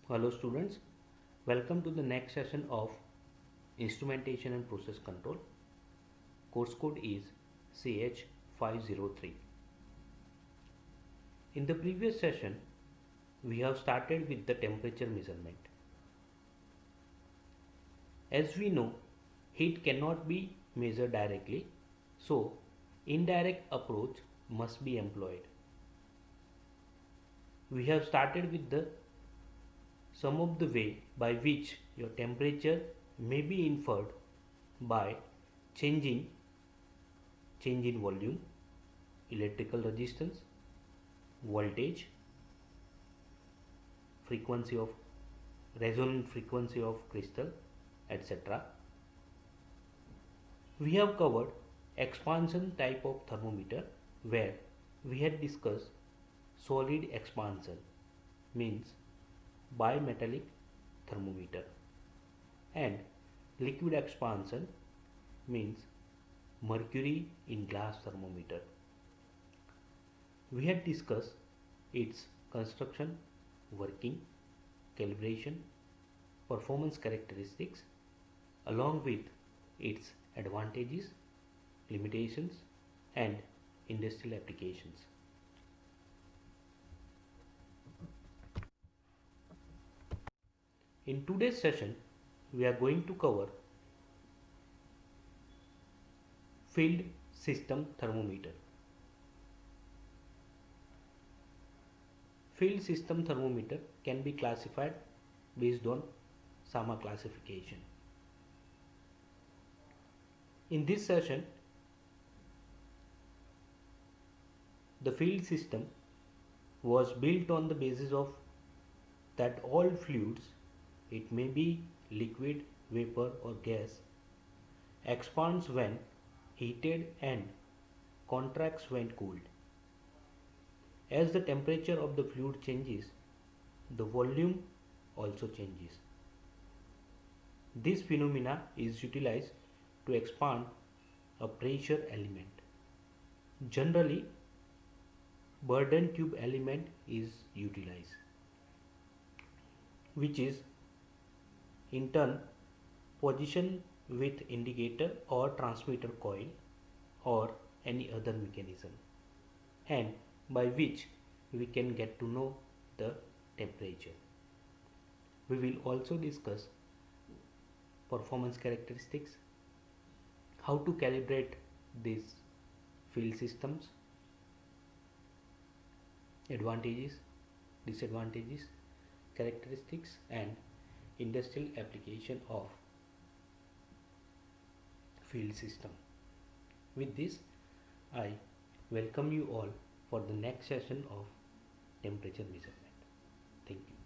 Hello students, welcome to the next session of Instrumentation and Process Control. Course code is CH503. In the previous session, we have started with the temperature measurement. As we know, heat cannot be measured directly, so indirect approach must be employed. We have started with the some of the way by which your temperature may be inferred by changing change in volume, electrical resistance, voltage, frequency of resonant frequency of crystal, etc. We have covered expansion type of thermometer where we had discussed solid expansion means bimetallic thermometer and liquid expansion means mercury in glass thermometer. We had discussed its construction, working, calibration, performance characteristics along with its advantages, limitations and industrial applications. In today's session, we are going to cover field system thermometer. Field system thermometer can be classified based on SAMA classification. In this session, the field system was built on the basis of that all fluids, it may be liquid, vapor or gas, expands when heated and contracts when cooled. As the temperature of the fluid changes, the volume also changes. This phenomena is utilized to expand a pressure element. Generally, Bourdon tube element is utilized, which is in turn positioned with indicator or transmitter coil or any other mechanism, and by which we can get to know the temperature. We will also discuss performance characteristics, how to calibrate these field systems, advantages, disadvantages, characteristics and industrial application of field system. With this, I welcome you all for the next session of temperature measurement. Thank you.